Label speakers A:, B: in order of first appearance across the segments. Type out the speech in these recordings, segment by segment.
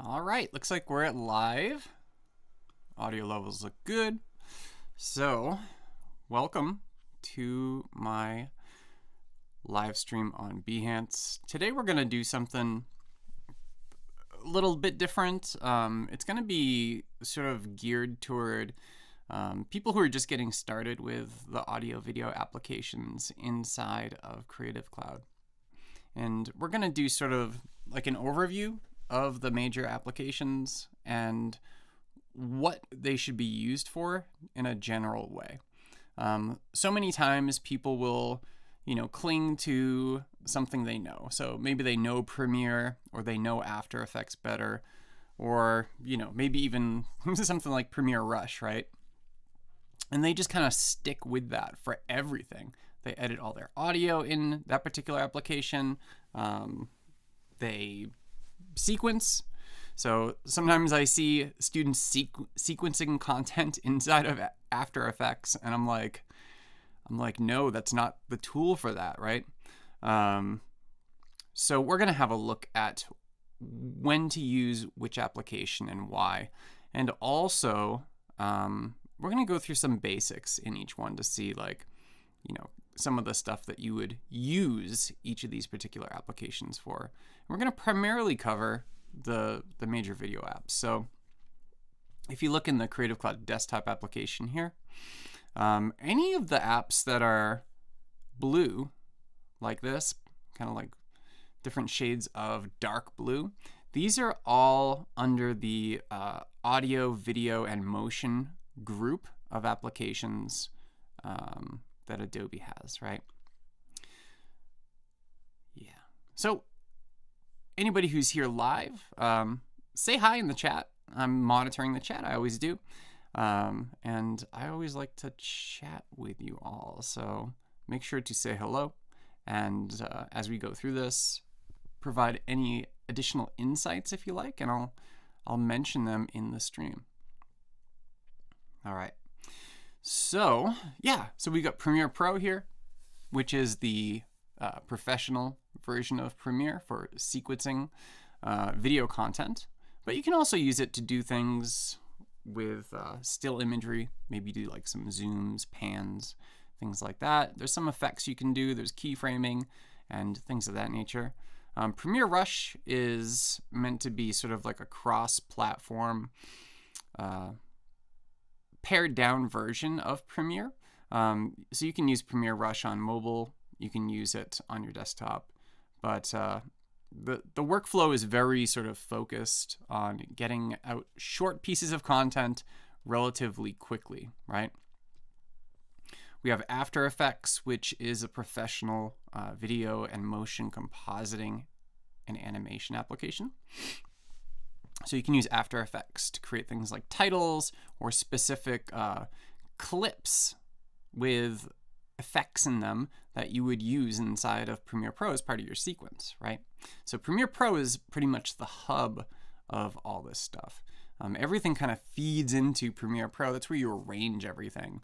A: All right, looks like we're at live. Audio levels look good. So, welcome to my live stream on Behance. Today we're going to do something a little bit different. It's going to be sort of geared toward people who are just getting started with the audio video applications inside of Creative Cloud. And we're going to do sort of like an overview of the major applications and what they should be used for in a general way. So many times people will, cling to something they know. So maybe they know Premiere or they know After Effects better, or, maybe even something like Premiere Rush, right? And they just kind of stick with that for everything. They edit all their audio in that particular application. They sequence. So sometimes I see students sequencing content inside of After Effects, and I'm like, no, that's not the tool for that, right? So we're gonna have a look at when to use which application and why, and also we're gonna go through some basics in each one to see, some of the stuff that you would use each of these particular applications for. We're going to primarily cover the major video apps. So if you look in the Creative Cloud desktop application here, any of the apps that are blue like this, kind of like different shades of dark blue, these are all under the audio, video, and motion group of applications that Adobe has, right? Yeah. So anybody who's here live, say hi in the chat. I'm monitoring the chat. I always do. And I always like to chat with you all. So make sure to say hello. And as we go through this, provide any additional insights if you like, and I'll mention them in the stream. All right. So we got Premiere Pro here, which is the professional version of Premiere for sequencing video content. But you can also use it to do things with still imagery, maybe do like some zooms, pans, things like that. There's some effects you can do. There's keyframing and things of that nature. Premiere Rush is meant to be sort of like a cross-platform pared down version of Premiere. So you can use Premiere Rush on mobile, you can use it on your desktop, but the workflow is very sort of focused on getting out short pieces of content relatively quickly, right? We have After Effects, which is a professional video and motion compositing and animation application. So you can use After Effects to create things like titles or specific clips with effects in them that you would use inside of Premiere Pro as part of your sequence, right? So Premiere Pro is pretty much the hub of all this stuff. Everything kind of feeds into Premiere Pro. That's where you arrange everything.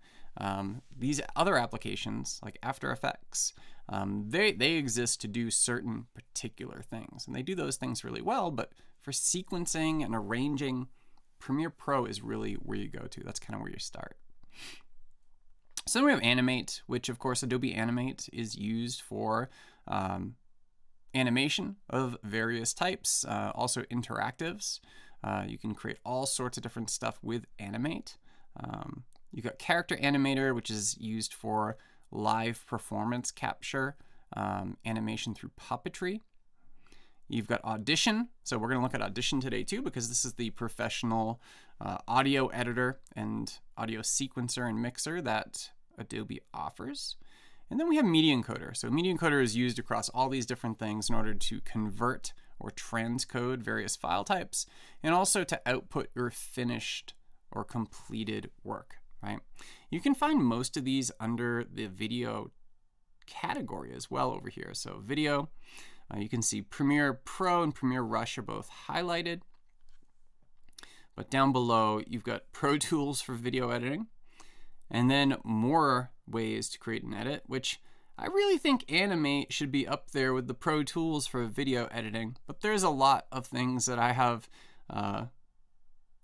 A: These other applications, like After Effects, they exist to do certain particular things, and they do those things really well, but for sequencing and arranging, Premiere Pro is really where you go to. That's kind of where you start. So then we have Animate, which of course Adobe Animate is used for animation of various types, also interactives. You can create all sorts of different stuff with Animate. You've got Character Animator, which is used for live performance capture, animation through puppetry. You've got Audition. So we're going to look at Audition today too, because this is the professional audio editor and audio sequencer and mixer that Adobe offers. And then we have Media Encoder. So Media Encoder is used across all these different things in order to convert or transcode various file types, and also to output your finished or completed work, right? You can find most of these under the video category as well over here. So video, you can see Premiere Pro and Premiere Rush are both highlighted. But down below, you've got Pro Tools for video editing, and then more ways to create and edit, which I really think Animate should be up there with the Pro Tools for video editing, but there's a lot of things that I have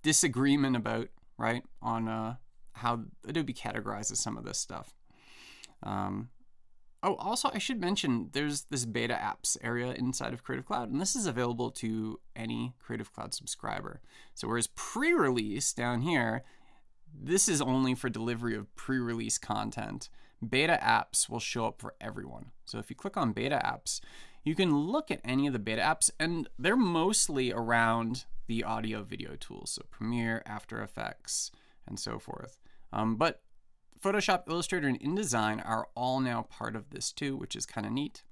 A: disagreement about, right, on how Adobe categorizes some of this stuff. Oh, also, I should mention there's this beta apps area inside of Creative Cloud, and this is available to any Creative Cloud subscriber. So whereas pre-release down here, this is only for delivery of pre-release content. Beta apps will show up for everyone. So if you click on beta apps, you can look at any of the beta apps, and they're mostly around the audio video tools. So Premiere, After Effects, and so forth. But Photoshop, Illustrator, and InDesign are all now part of this too, which is kind of neat.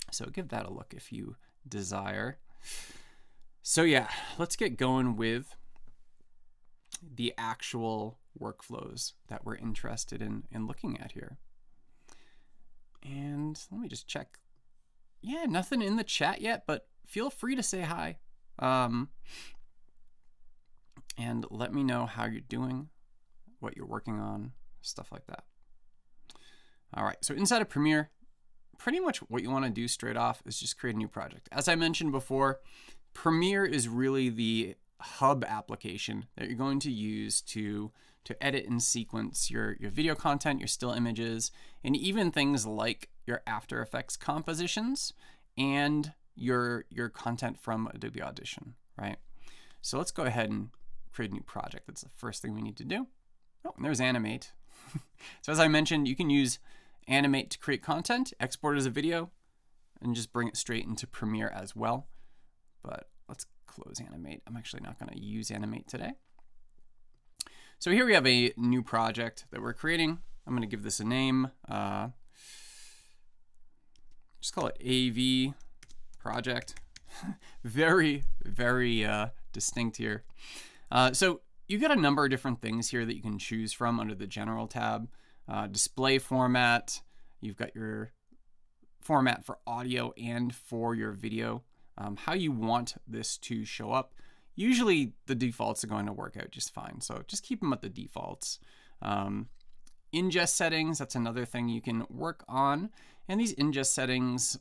A: So give that a look if you desire. So yeah, let's get going with the actual workflows that we're interested in looking at here. And let me just check. Yeah, nothing in the chat yet, but feel free to say hi. And let me know how you're doing, what you're working on, stuff like that. All right, so inside of Premiere, pretty much what you want to do straight off is just create a new project. As I mentioned before, Premiere is really the hub application that you're going to use to edit and sequence your video content, your still images, and even things like your After Effects compositions and your content from Adobe Audition, right? So let's go ahead and create a new project. That's the first thing we need to do. Oh, and there's Animate. So as I mentioned, you can use Animate to create content, export it as a video, and just bring it straight into Premiere as well. But let's close Animate. I'm actually not going to use Animate today. So here we have a new project that we're creating. I'm going to give this a name. Just call it AV project. Very, very distinct here. So you've got a number of different things here that you can choose from under the General tab. Display format. You've got your format for audio and for your video. How you want this to show up. Usually the defaults are going to work out just fine. So just keep them at the defaults. Ingest settings, that's another thing you can work on. And these ingest settings,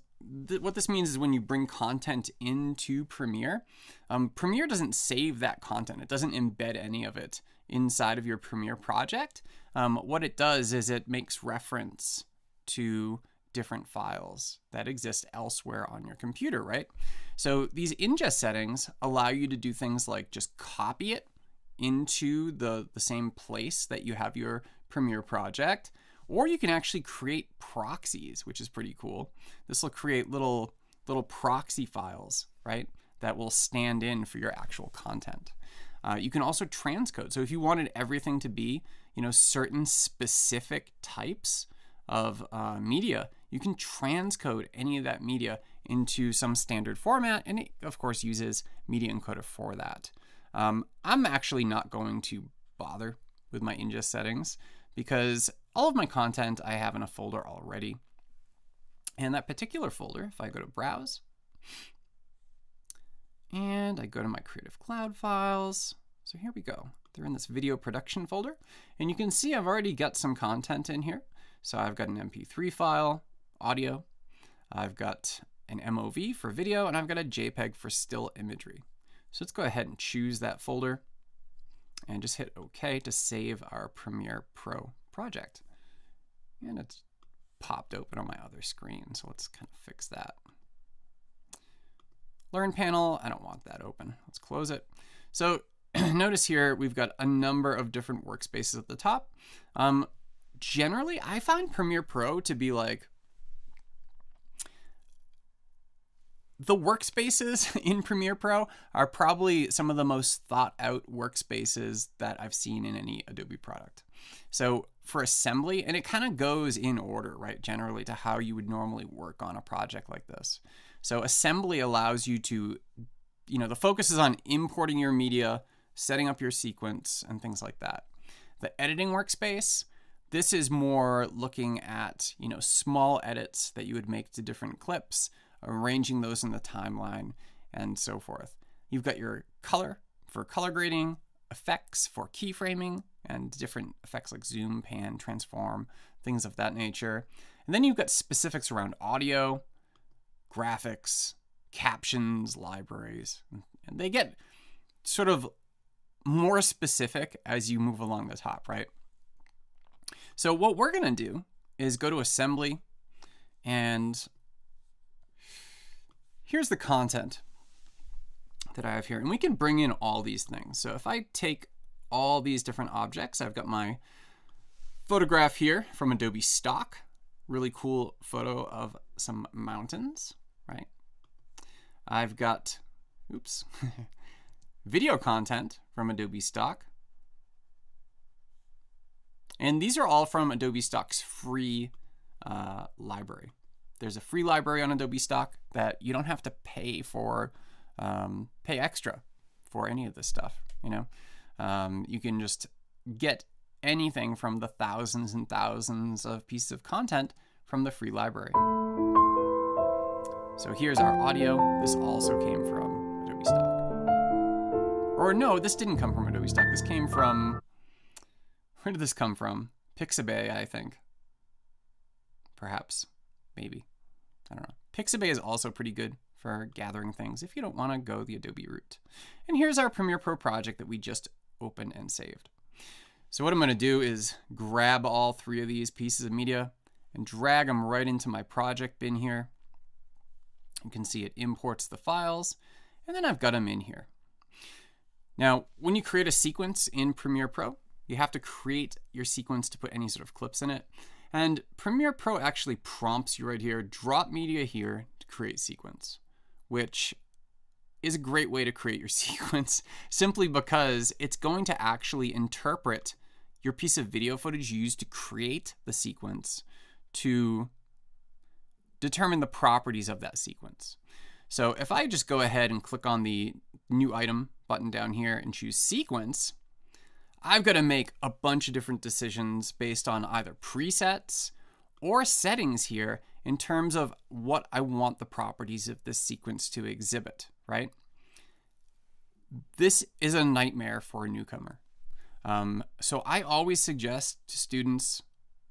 A: what this means is when you bring content into Premiere, Premiere doesn't save that content. It doesn't embed any of it inside of your Premiere project. What it does is it makes reference to different files that exist elsewhere on your computer, right? So these ingest settings allow you to do things like just copy it into the same place that you have your Premiere project, or you can actually create proxies, which is pretty cool. This will create little proxy files, right, that will stand in for your actual content. You can also transcode. So if you wanted everything to be, certain specific types of media, you can transcode any of that media into some standard format, and it of course uses Media Encoder for that. I'm actually not going to bother with my ingest settings because all of my content I have in a folder already. And that particular folder, if I go to Browse, and I go to my Creative Cloud files, so here we go. They're in this video production folder, and you can see I've already got some content in here. So I've got an MP3 file, audio, I've got an MOV for video, and I've got a JPEG for still imagery. So let's go ahead and choose that folder and just hit OK to save our Premiere Pro project. And it's popped open on my other screen, so let's kind of fix that. Learn panel, I don't want that open. Let's close it. So notice here we've got a number of different workspaces at the top. Generally, I find Premiere Pro to be like the workspaces in Premiere Pro are probably some of the most thought out workspaces that I've seen in any Adobe product. So for assembly, and it kind of goes in order, right, generally to how you would normally work on a project like this. So assembly allows you to, the focus is on importing your media, setting up your sequence, and things like that. The editing workspace, this is more looking at, small edits that you would make to different clips, arranging those in the timeline, and so forth. You've got your color for color grading, effects for keyframing, and different effects like zoom, pan, transform, things of that nature. And then you've got specifics around audio, graphics, captions, libraries, and they get sort of more specific as you move along the top, right? So what we're going to do is go to Assembly, and here's the content that I have here. And we can bring in all these things. So if I take all these different objects, I've got my photograph here from Adobe Stock. Really cool photo of some mountains, right? I've got, oops, video content from Adobe Stock. And these are all from Adobe Stock's free library. There's a free library on Adobe Stock that you don't have to pay for, pay extra for any of this stuff, you know? You can just get anything from the thousands and thousands of pieces of content from the free library. So here's our audio. This also came from Adobe Stock. Or no, this didn't come from Adobe Stock. This came from, where did this come from? Pixabay, I think. Perhaps, maybe, I don't know. Pixabay is also pretty good for gathering things if you don't want to go the Adobe route. And here's our Premiere Pro project that we just opened and saved. So what I'm going to do is grab all three of these pieces of media and drag them right into my project bin here. You can see it imports the files, and then I've got them in here. Now, when you create a sequence in Premiere Pro, you have to create your sequence to put any sort of clips in it. And Premiere Pro actually prompts you right here, drop media here to create sequence, which is a great way to create your sequence simply because it's going to actually interpret your piece of video footage used to create the sequence to determine the properties of that sequence. So if I just go ahead and click on the new item button down here and choose sequence, I've got to make a bunch of different decisions based on either presets or settings here in terms of what I want the properties of this sequence to exhibit, right? This is a nightmare for a newcomer. So I always suggest to students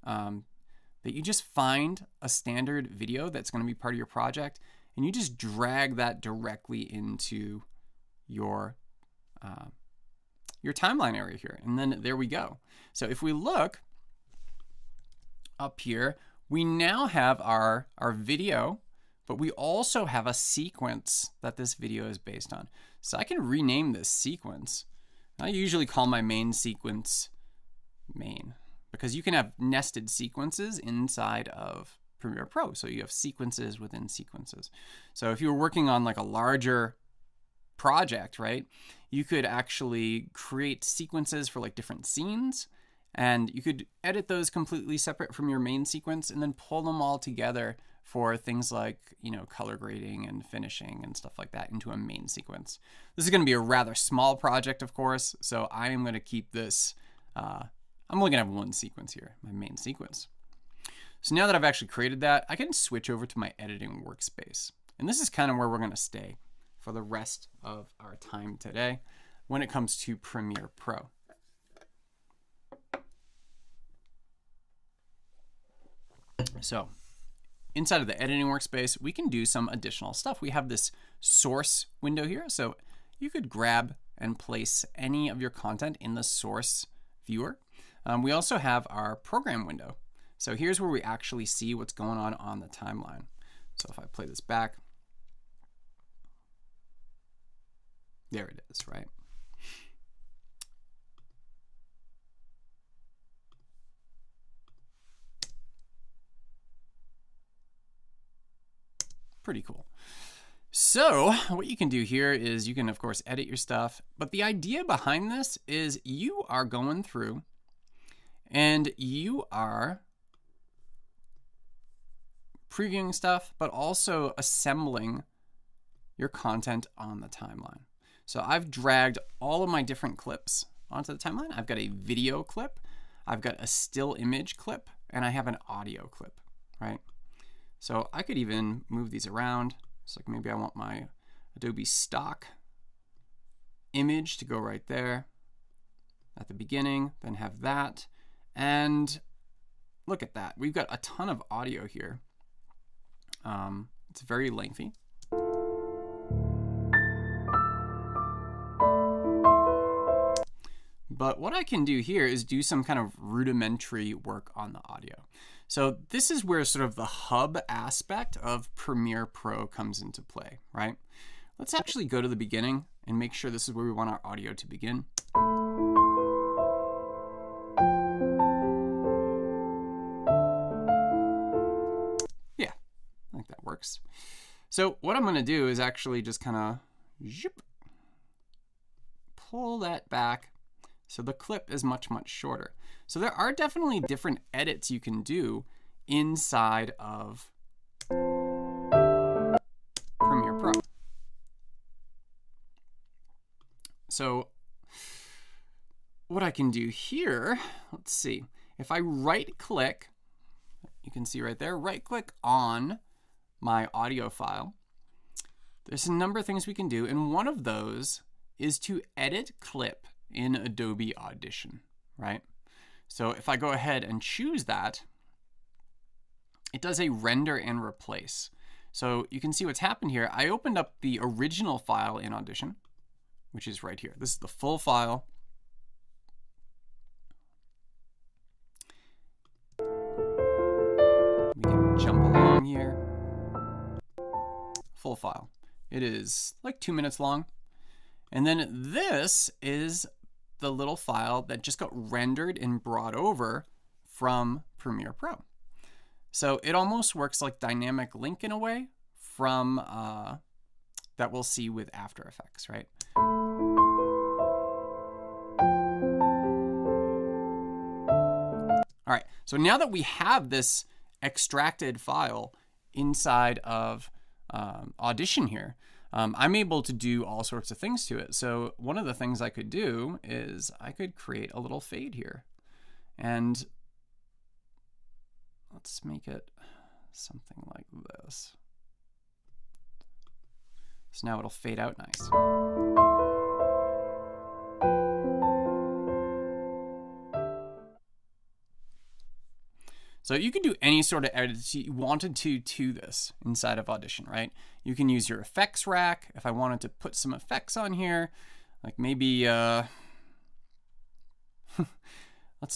A: that you just find a standard video that's going to be part of your project, and you just drag that directly into your timeline area here. And then there we go. So if we look up here, we now have our video, but we also have a sequence that this video is based on. So I can rename this sequence. I usually call my main sequence main, because you can have nested sequences inside of Premiere Pro. So you have sequences within sequences. So if you were working on like a larger project, right, you could actually create sequences for like different scenes, and you could edit those completely separate from your main sequence and then pull them all together for things like, you know, color grading and finishing and stuff like that into a main sequence. This is going to be a rather small project, of course, so I am going to keep this, I'm only going to have one sequence here, my main sequence. So now that I've actually created that, I can switch over to my editing workspace. And this is kind of where we're going to stay for the rest of our time today when it comes to Premiere Pro. So inside of the editing workspace, we can do some additional stuff. We have this source window here. So you could grab and place any of your content in the source viewer. We also have our program window. So here's where we actually see what's going on the timeline. So if I play this back, there it is, right? Pretty cool. So what you can do here is you can, of course, edit your stuff. But the idea behind this is you are going through and you are previewing stuff, but also assembling your content on the timeline. So I've dragged all of my different clips onto the timeline. I've got a video clip, I've got a still image clip, and I have an audio clip, right? So I could even move these around. So like maybe I want my Adobe Stock image to go right there at the beginning, then have that. And look at that. We've got a ton of audio here. It's very lengthy. But what I can do here is do some kind of rudimentary work on the audio. So this is where sort of the hub aspect of Premiere Pro comes into play, right? Let's actually go to the beginning and make sure this is where we want our audio to begin. Yeah, I think that works. So what I'm going to do is actually just kind of pull that back so the clip is much, much shorter. So there are definitely different edits you can do inside of Premiere Pro. So what I can do here, let's see, if I right click, you can see right there, right click on my audio file, there's a number of things we can do, and one of those is to edit clip in Adobe Audition, right? So if I go ahead and choose that, it does a render and replace. So you can see what's happened here. I opened up the original file in Audition, which is right here. This is the full file. We can jump along here. Full file. It is like 2 minutes long. And then this is the little file that just got rendered and brought over from Premiere Pro. So it almost works like dynamic link in a way from that we'll see with After Effects, right? All right, so now that we have this extracted file inside of Audition here, I'm able to do all sorts of things to it. So one of the things I could do is I could create a little fade here. And let's make it something like this. So now it'll fade out nice. So you can do any sort of edits you wanted to this inside of Audition, right? You can use your effects rack. If I wanted to put some effects on here, like maybe, let's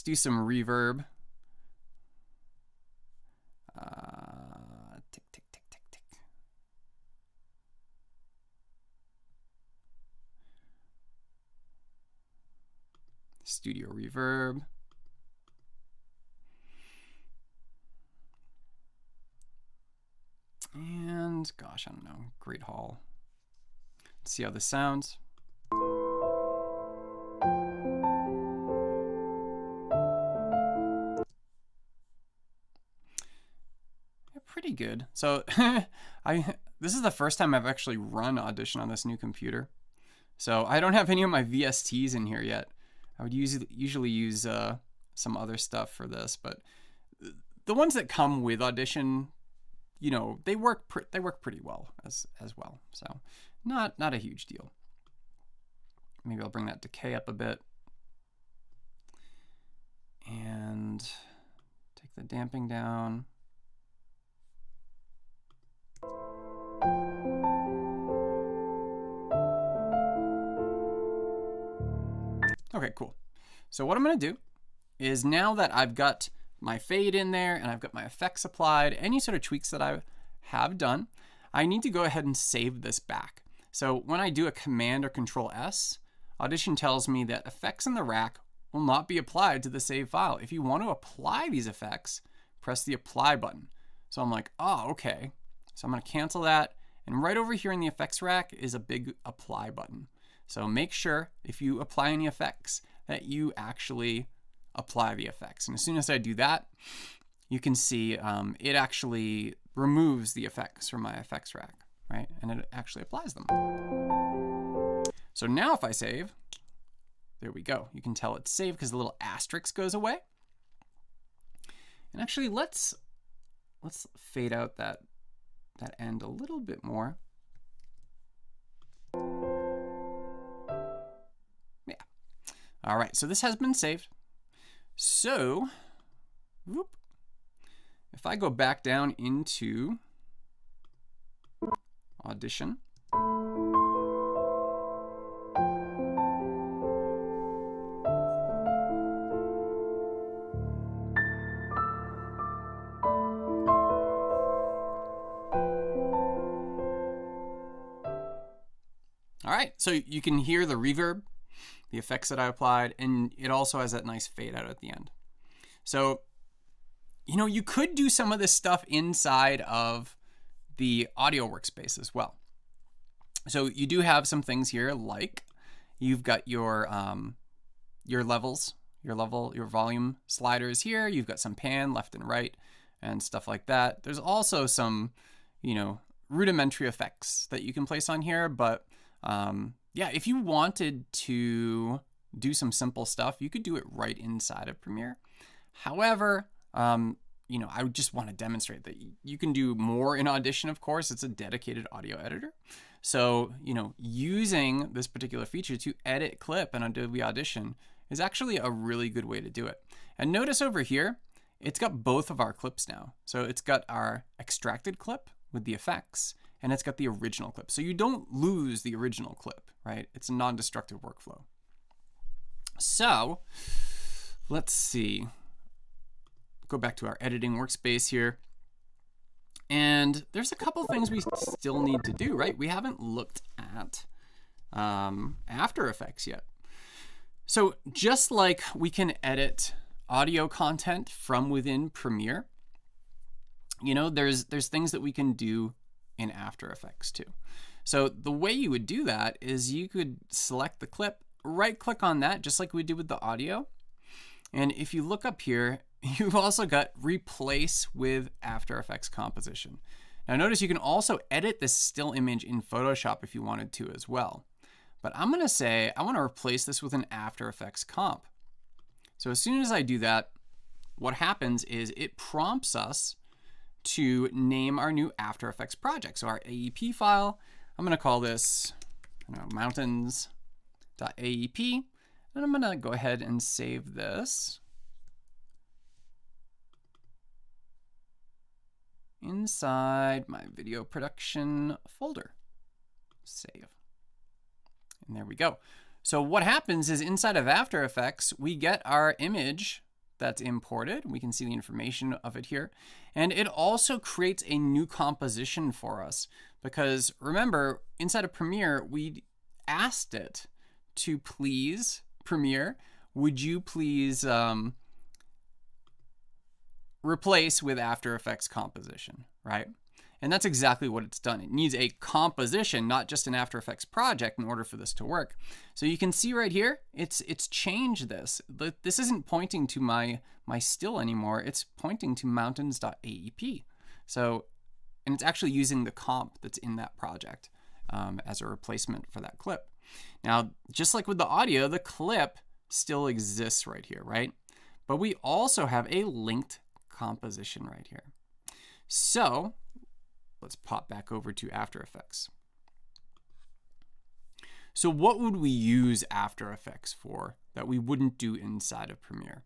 A: do some reverb. Tick, tick, tick, tick, tick. Studio reverb. And gosh, I don't know, Great Hall. Let's see how this sounds. Yeah, pretty good. So this is the first time I've actually run Audition on this new computer. So I don't have any of my VSTs in here yet. I would usually use some other stuff for this, but the ones that come with Audition, you know, they work pretty well as well. So not a huge deal. Maybe I'll bring that decay up a bit and take the damping down. Okay, cool. So what I'm going to do is, now that I've got my fade in there and I've got my effects applied, any sort of tweaks that I have done, I need to go ahead and save this back. So when I do a Command or Control S, Audition tells me that effects in the rack will not be applied to the save file. If you want to apply these effects, press the apply button. So I'm like, oh, okay. So I'm going to cancel that. And right over here in the effects rack is a big apply button. So make sure if you apply any effects that you actually apply the effects. And as soon as I do that, you can see it actually removes the effects from my effects rack, right? And it actually applies them. So now if I save, there we go. You can tell it's saved because the little asterisk goes away. And actually, let's fade out that end a little bit more. Yeah. All right, so this has been saved. So, whoop, if I go back down into Audition, right, so you can hear the reverb, the effects that I applied, and it also has that nice fade out at the end. So, you know, you could do some of this stuff inside of the audio workspace as well. So you do have some things here, like you've got your levels, your volume sliders here. You've got some pan left and right and stuff like that. There's also some, you know, rudimentary effects that you can place on here. But yeah, if you wanted to do some simple stuff, you could do it right inside of Premiere. However, you know, I would just want to demonstrate that you can do more in Audition, of course. It's a dedicated audio editor. So, you know, using this particular feature to edit clip in Adobe Audition is actually a really good way to do it. And notice over here, it's got both of our clips now. So it's got our extracted clip with the effects, and it's got the original clip. So you don't lose the original clip, right? It's a non-destructive workflow. So let's see. Go back to our editing workspace here. And there's a couple things we still need to do, right? We haven't looked at After Effects yet. So just like we can edit audio content from within Premiere, you know, there's things that we can do in After Effects too. So the way you would do that is you could select the clip, right click on that, just like we did with the audio. And if you look up here, you've also got replace with After Effects composition. Now notice you can also edit this still image in Photoshop if you wanted to as well. But I'm gonna say, I wanna replace this with an After Effects comp. So as soon as I do that, what happens is it prompts us to name our new After Effects project. So our AEP file, I'm gonna call this, I don't know, mountains.aep, and I'm gonna go ahead and save this inside my video production folder. Save. And there we go. So what happens is inside of After Effects, we get our image that's imported. We can see the information of it here. And it also creates a new composition for us. Because remember, inside of Premiere, we asked it to please, Premiere, would you please replace with After Effects composition, right? And that's exactly what it's done. It needs a composition, not just an After Effects project in order for this to work. So you can see right here, it's changed this. This isn't pointing to my still anymore. It's pointing to mountains.aep. So, and it's actually using the comp that's in that project as a replacement for that clip. Now, just like with the audio, the clip still exists right here, right? But we also have a linked composition right here. So let's pop back over to After Effects. So what would we use After Effects for that we wouldn't do inside of Premiere?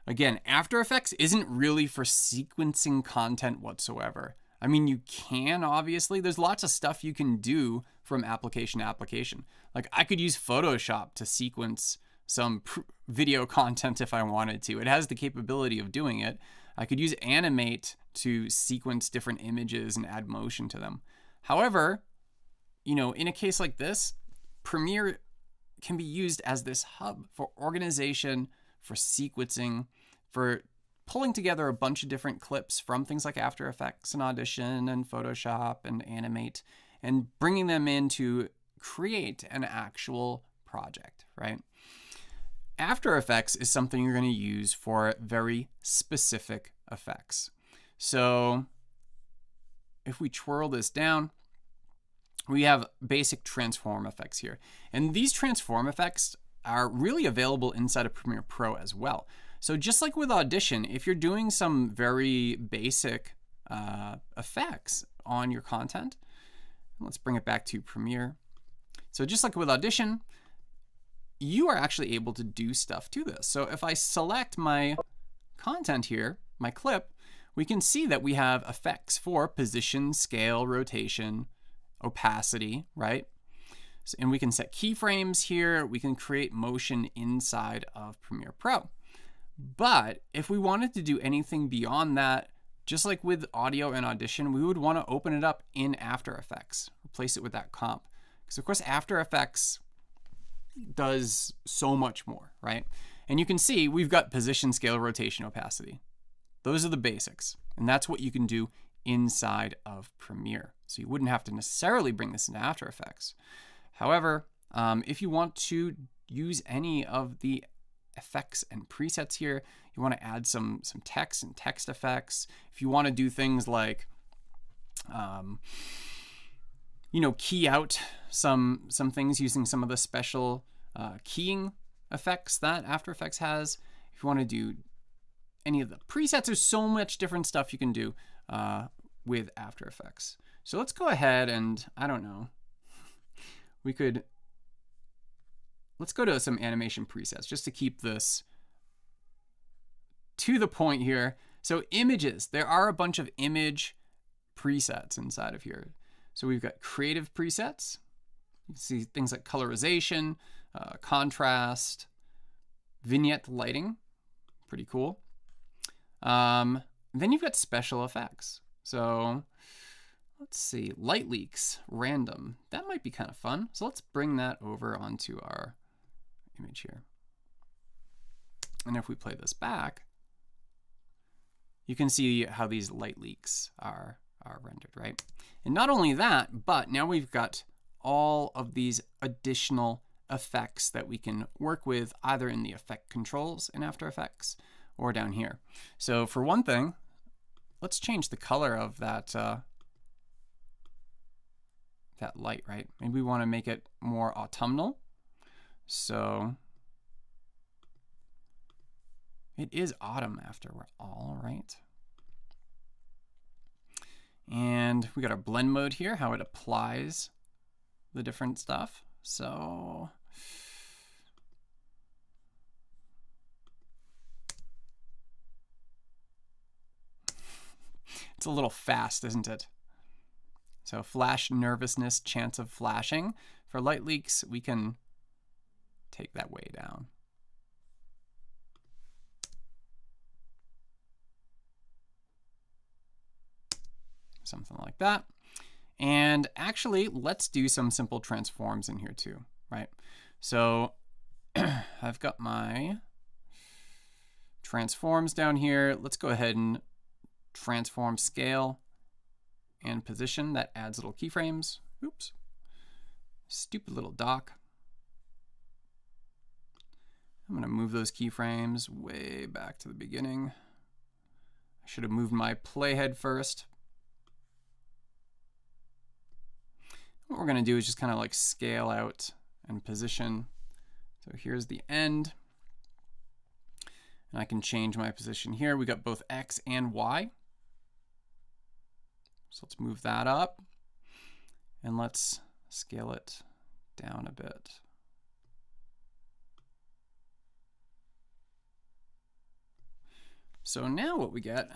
A: Again, After Effects isn't really for sequencing content whatsoever. I mean, you can, obviously. There's lots of stuff you can do from application to application. Like I could use Photoshop to sequence some video content if I wanted to. It has the capability of doing it. I could use Animate to sequence different images and add motion to them. However, you know, in a case like this, Premiere can be used as this hub for organization, for sequencing, for pulling together a bunch of different clips from things like After Effects and Audition and Photoshop and Animate and bringing them in to create an actual project, right? After Effects is something you're going to use for very specific effects. So if we twirl this down, we have basic transform effects here. And these transform effects are really available inside of Premiere Pro as well. So just like with Audition, if you're doing some very basic effects on your content, let's bring it back to Premiere. So just like with Audition, you are actually able to do stuff to this. So if I select my content here, my clip, we can see that we have effects for position, scale, rotation, opacity, right? And we can set keyframes here. We can create motion inside of Premiere Pro. But if we wanted to do anything beyond that, just like with audio and Audition, we would want to open it up in After Effects, replace it with that comp. Because of course After Effects does so much more, right? And you can see we've got position, scale, rotation, opacity. Those are the basics. And that's what you can do inside of Premiere. So you wouldn't have to necessarily bring this into After Effects. However, if you want to use any of the effects and presets here, you want to add some text and text effects. If you want to do things like, key out some things using some of the special keying effects that After Effects has. If you want to do any of the presets, there's so much different stuff you can do with After Effects. So let's go ahead and, I don't know, let's go to some animation presets just to keep this to the point here. So images, there are a bunch of image presets inside of here. So we've got creative presets. You can see things like colorization, contrast, vignette lighting, pretty cool. Then you've got special effects. So let's see, light leaks, random. That might be kind of fun. So let's bring that over onto our image here. And if we play this back, you can see how these light leaks are rendered, right? And not only that, but now we've got all of these additional effects that we can work with either in the effect controls in After Effects or down here. So for one thing, let's change the color of that light, right? Maybe we want to make it more autumnal. So it is autumn after all, right? And we got our blend mode here, how it applies the different stuff. So it's a little fast, isn't it? So flash nervousness, chance of flashing. For light leaks, we can take that way down. Something like that. And actually, let's do some simple transforms in here too, right? So I've got my transforms down here. Let's go ahead and transform scale and position. That adds little keyframes. Oops. Stupid little dock. I'm going to move those keyframes way back to the beginning. I should have moved my playhead first. What we're going to do is just kind of like scale out and position. So here's the end. And I can change my position here. We got both X and Y. So let's move that up. And let's scale it down a bit. So now what we get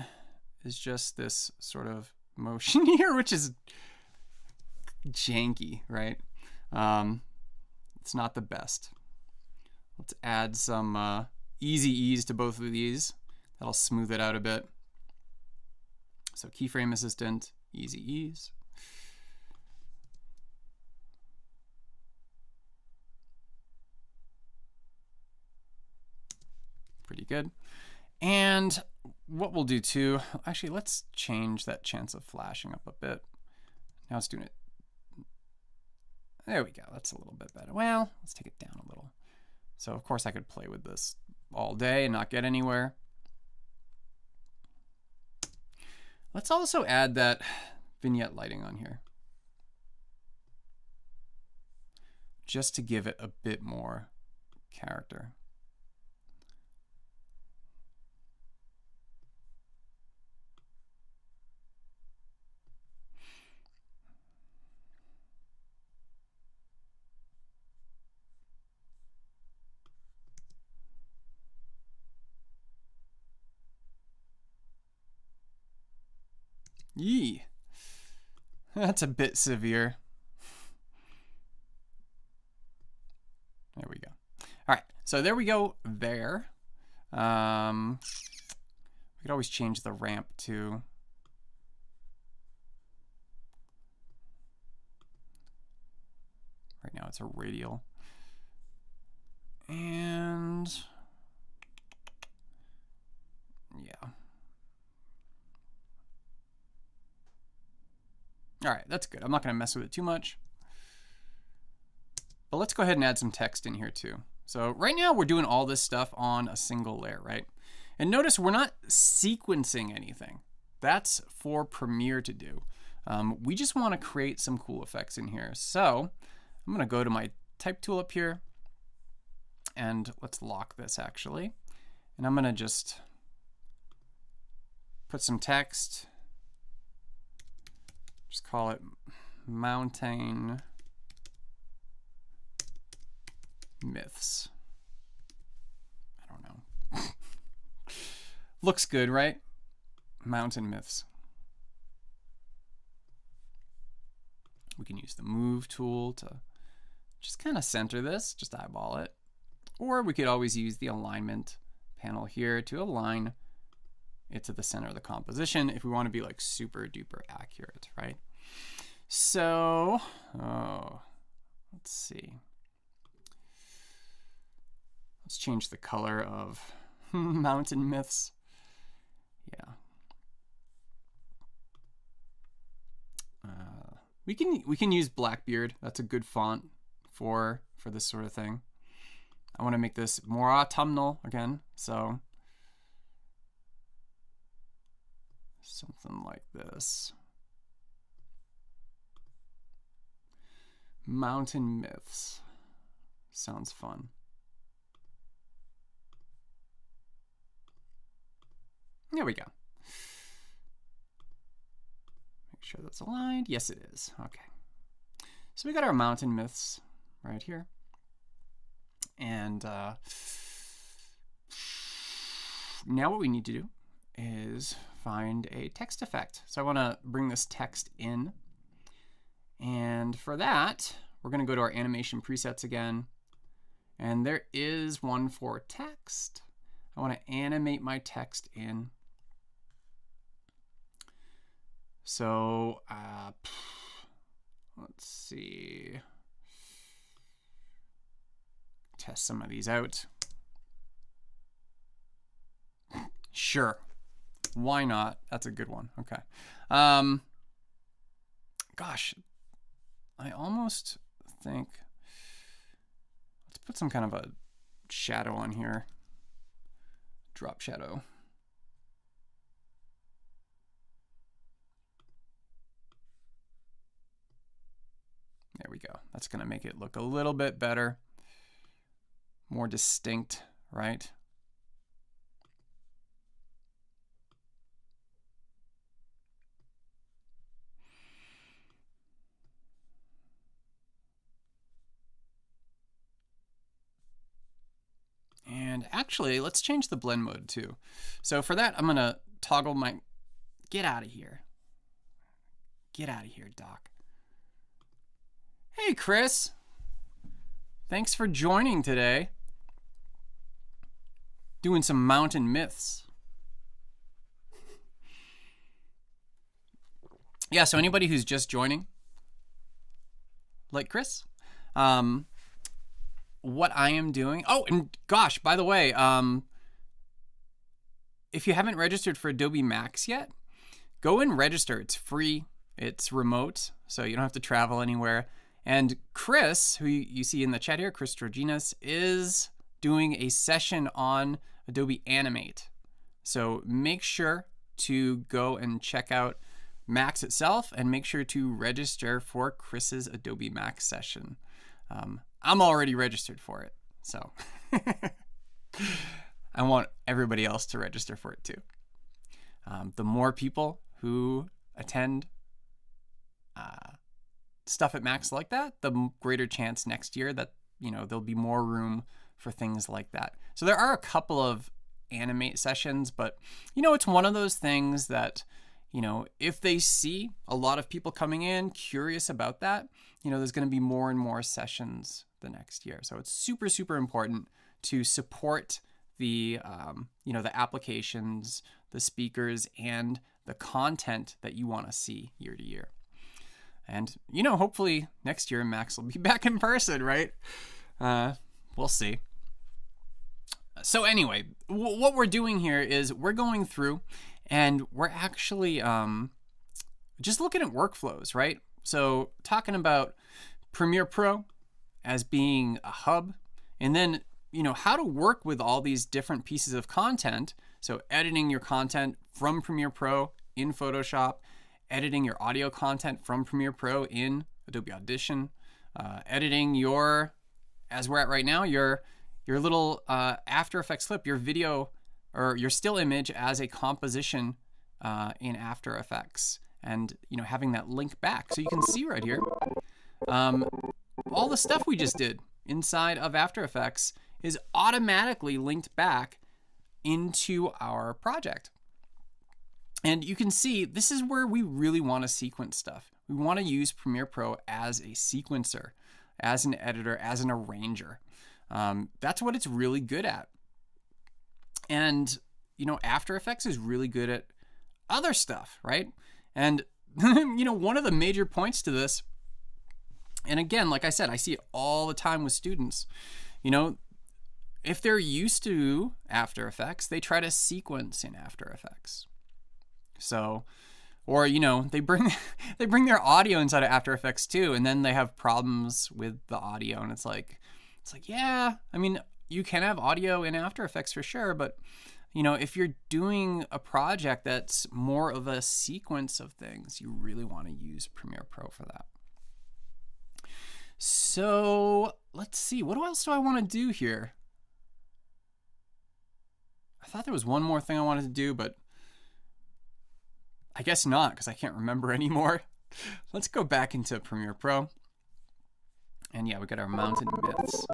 A: is just this sort of motion here, which is janky, right? It's not the best. Let's add some easy ease to both of these. That'll smooth it out a bit. So keyframe assistant, easy ease. Pretty good. And what we'll do too, actually let's change that chance of flashing up a bit. Now it's doing it. There we go, that's a little bit better. Well, let's take it down a little. So of course I could play with this all day and not get anywhere. Let's also add that vignette lighting on here, just to give it a bit more character. Yee, that's a bit severe. There we go. All right, so there we go there. We could always change the ramp to Right now it's a radial. And yeah. All right, that's good. I'm not going to mess with it too much. But let's go ahead and add some text in here too. So right now we're doing all this stuff on a single layer, right? And notice we're not sequencing anything. That's for Premiere to do. We just want to create some cool effects in here. So I'm going to go to my type tool up here, and let's lock this actually. And I'm going to just put some text. Just call it Mountain Myths. I don't know. Looks good, right? Mountain Myths. We can use the move tool to just kind of center this, just eyeball it. Or we could always use the alignment panel here to align it to the center of the composition if we want to be like super duper accurate, right? So, let's see. Let's change the color of Mountain Myths. Yeah. We can use Blackbeard. That's a good font for this sort of thing. I want to make this more autumnal again, so something like this. Mountain Myths. Sounds fun. There we go. Make sure that's aligned. Yes, it is. Okay. So we got our Mountain Myths right here. And now what we need to do is find a text effect. So I want to bring this text in. And for that, we're going to go to our animation presets again. And there is one for text. I want to animate my text in. So let's see. Test some of these out. Sure. Why not? That's a good one. Okay. Gosh, I almost think, let's put some kind of a shadow on here. Drop shadow. There we go. That's going to make it look a little bit better. More distinct, right? And actually, let's change the blend mode too. So for that, I'm going to toggle my, get out of here. Get out of here, Doc. Hey, Chris. Thanks for joining today. Doing some Mountain Myths. Yeah, so anybody who's just joining, like Chris, what I am doing, oh, and gosh, by the way, if you haven't registered for Adobe Max yet, go and register. It's free, it's remote, so you don't have to travel anywhere. And Chris, who you see in the chat here, Chris Georginas, is doing a session on Adobe Animate. So make sure to go and check out Max itself and make sure to register for Chris's Adobe Max session. I'm already registered for it, so I want everybody else to register for it too. The more people who attend stuff at Max like that, the greater chance next year that, you know, there'll be more room for things like that. So there are a couple of Animate sessions, but, you know, it's one of those things that, you know, if they see a lot of people coming in curious about that, you know, there's going to be more and more sessions the next year. So it's super, super important to support the, you know, the applications, the speakers, and the content that you want to see year to year. And, you know, hopefully next year Max will be back in person, right? We'll see. So anyway, what we're doing here is we're going through and we're actually just looking at workflows, right? So talking about Premiere Pro as being a hub, and then, you know, how to work with all these different pieces of content. So editing your content from Premiere Pro in Photoshop, editing your audio content from Premiere Pro in Adobe Audition, editing your, as we're at right now, your little After Effects clip, your video or your still image as a composition in After Effects, and, you know, having that link back. So you can see right here, all the stuff we just did inside of After Effects is automatically linked back into our project. And you can see this is where we really want to sequence stuff. We want to use Premiere Pro as a sequencer, as an editor, as an arranger. That's what it's really good at. And, you know, After Effects is really good at other stuff, right? And, you know, one of the major points to this, and again, like I said, I see it all the time with students, you know, if they're used to After Effects, they try to sequence in After Effects. So, or, you know, they bring their audio inside of After Effects too, and then they have problems with the audio, and it's like, yeah, I mean, you can have audio in After Effects for sure, but, you know, if you're doing a project that's more of a sequence of things, you really want to use Premiere Pro for that. So let's see, what else do I want to do here? I thought there was one more thing I wanted to do, but I guess not, because I can't remember anymore. Let's go back into Premiere Pro. And yeah, we got our mountain myths.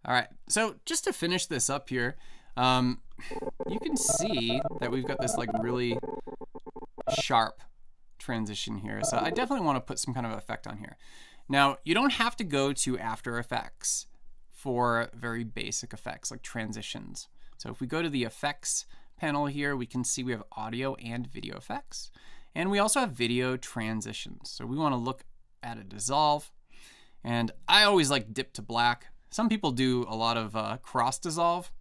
A: All right, so just to finish this up here, you can see that we've got this like really sharp transition here. So I definitely want to put some kind of effect on here. Now, you don't have to go to After Effects for very basic effects like transitions. So if we go to the effects panel here, we can see we have audio and video effects. And we also have video transitions. So we want to look at a dissolve. And I always like dip to black. Some people do a lot of cross dissolve.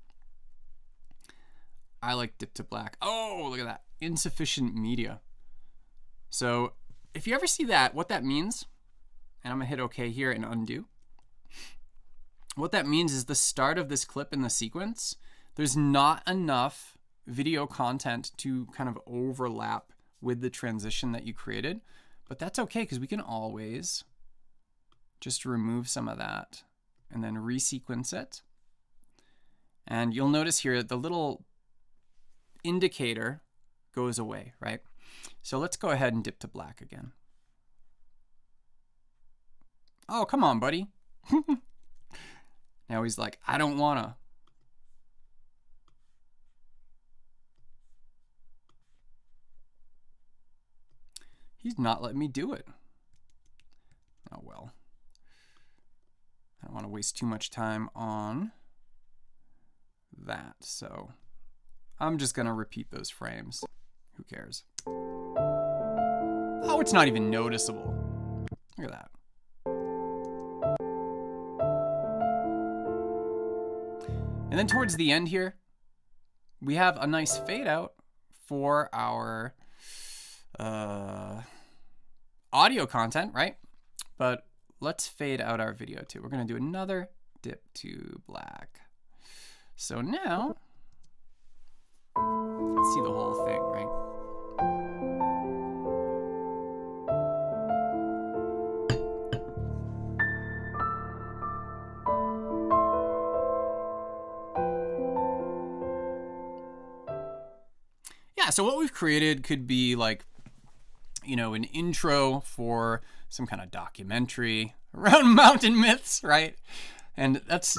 A: I like dip to black. Oh, look at that. Insufficient media. So if you ever see that, what that means, and I'm gonna hit OK here and undo. What that means is the start of this clip in the sequence, there's not enough video content to kind of overlap with the transition that you created. But that's okay, because we can always just remove some of that and then resequence it. And you'll notice here the little indicator goes away, right? So let's go ahead and dip to black again. Oh, come on, buddy. Now he's like, I don't wanna. He's not letting me do it. Oh well. I don't want to waste too much time on that, so I'm just gonna repeat those frames. Who cares? Oh, it's not even noticeable. Look at that. And then towards the end here, we have a nice fade out for our audio content, right? But let's fade out our video too. We're gonna do another dip to black. So now, let's see the whole thing, right? Yeah, so what we've created could be like, you know, an intro for some kind of documentary around mountain myths, right? And that's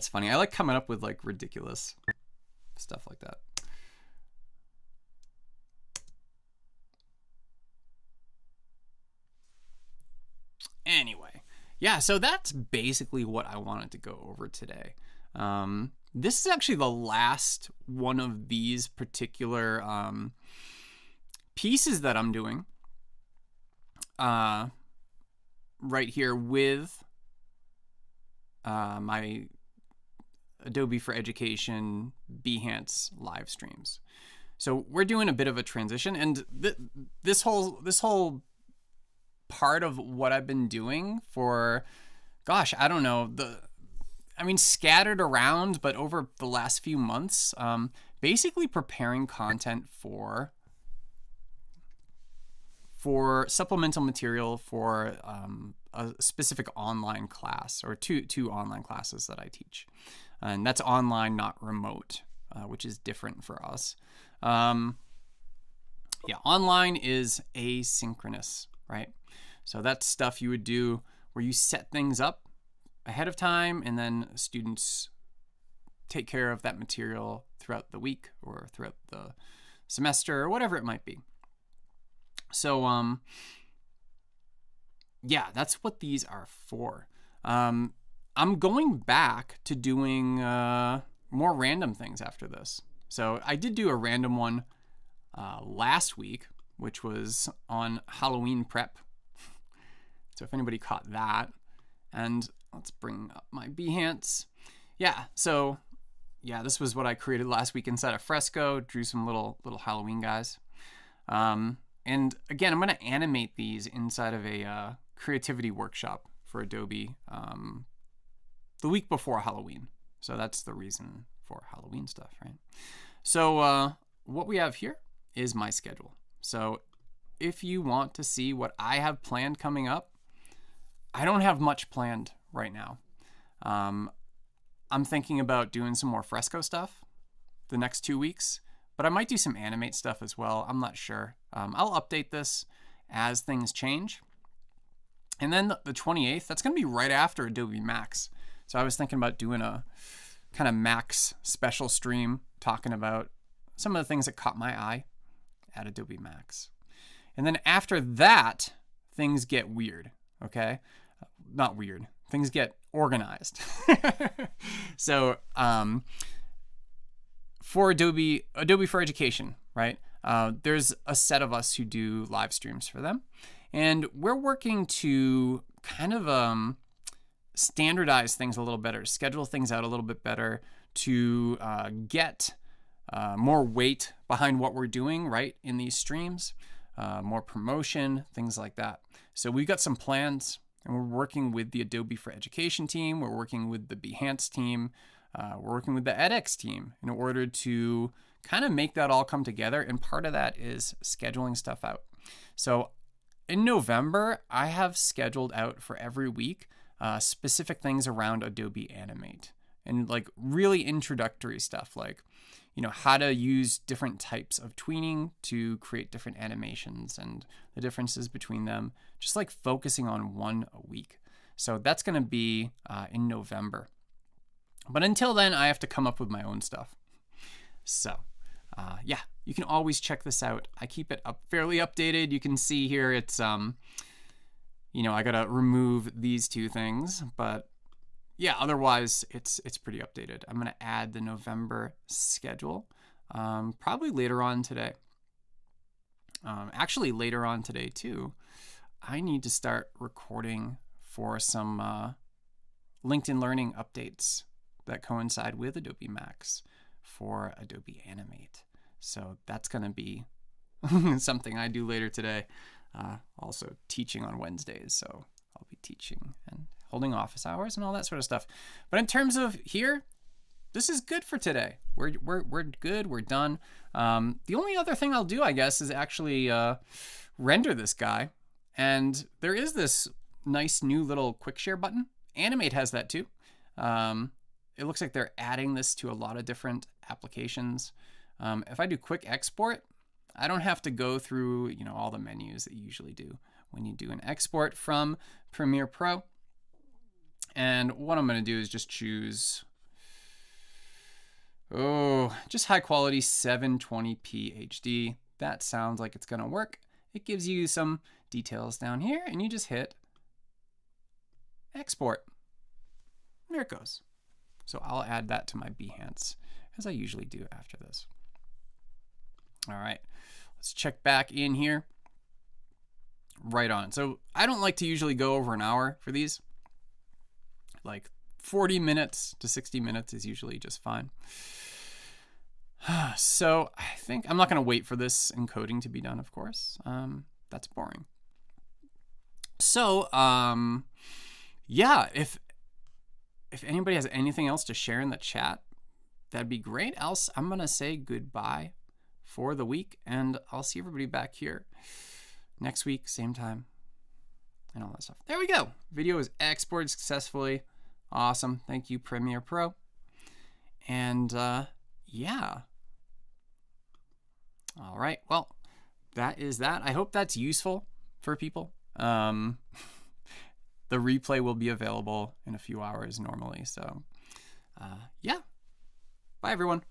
A: funny. I like coming up with like ridiculous stuff like that. Anyway, yeah, so that's basically what I wanted to go over today. This is actually the last one of these particular pieces that I'm doing. right here with my Adobe for Education Behance live streams. So we're doing a bit of a transition, and this whole part of what I've been doing for, gosh, I don't know, scattered around, but over the last few months, basically preparing content for supplemental material for a specific online class, or two online classes that I teach. And that's online, not remote, which is different for us. Yeah, online is asynchronous, right? So that's stuff you would do where you set things up ahead of time, and then students take care of that material throughout the week or throughout the semester or whatever it might be. So, yeah, that's what these are for. I'm going back to doing more random things after this. So I did do a random one last week, which was on Halloween prep. So if anybody caught that, and let's bring up my Behance. Yeah, so yeah, this was what I created last week inside of Fresco. Drew some little Halloween guys. And again, I'm going to animate these inside of a creativity workshop for Adobe the week before Halloween. So that's the reason for Halloween stuff, right? So what we have here is my schedule. So if you want to see what I have planned coming up, I don't have much planned right now. I'm thinking about doing some more Fresco stuff the next 2 weeks, but I might do some Animate stuff as well. I'm not sure. I'll update this as things change. And then the 28th, that's going to be right after Adobe Max. So I was thinking about doing a kind of Max special stream talking about some of the things that caught my eye at Adobe Max. And then after that, things get weird, okay? Not weird. Things get organized. So for Adobe for Education, right? There's a set of us who do live streams for them. And we're working to kind of standardize things a little better, schedule things out a little bit better, to get more weight behind what we're doing, right, in these streams, more promotion, things like that. So we've got some plans, and we're working with the Adobe for Education team. We're working with the Behance team. We're working with the edX team in order to kind of make that all come together. And part of that is scheduling stuff out. So in November, I have scheduled out for every week specific things around Adobe Animate, and like really introductory stuff, like, you know, how to use different types of tweening to create different animations and the differences between them, just like focusing on one a week. So that's going to be in November. But until then, I have to come up with my own stuff. So yeah, you can always check this out. I keep it up fairly updated. You can see here it's, you know, I got to remove these two things, but yeah, otherwise it's pretty updated. I'm going to add the November schedule probably later on today. Actually, later on today too, I need to start recording for some LinkedIn Learning updates that coincide with Adobe Max for Adobe Animate. So that's going to be something I do later today. Also teaching on Wednesdays, so I'll be teaching and holding office hours and all that sort of stuff. But in terms of here, this is good for today. We're good. We're done. The only other thing I'll do, I guess, is actually render this guy. And there is this nice new little quick share button. Animate has that too. It looks like they're adding this to a lot of different applications. If I do quick export, I don't have to go through, you know, all the menus that you usually do when you do an export from Premiere Pro. And what I'm going to do is just choose, just high quality 720p HD. That sounds like it's going to work. It gives you some details down here, and you just hit export. There it goes. So I'll add that to my Behance, as I usually do after this. All right, let's check back in here. Right on. So I don't like to usually go over an hour for these. Like 40 minutes to 60 minutes is usually just fine. So I think I'm not going to wait for this encoding to be done, of course. That's boring. So yeah, if anybody has anything else to share in the chat, that'd be great. Else, I'm going to say goodbye for the week, and I'll see everybody back here next week, same time, and all that stuff. There we go. Video is exported successfully. Awesome. Thank you, Premiere Pro. And yeah. All right. Well, that is that. I hope that's useful for people. The replay will be available in a few hours normally. So yeah. Bye, everyone.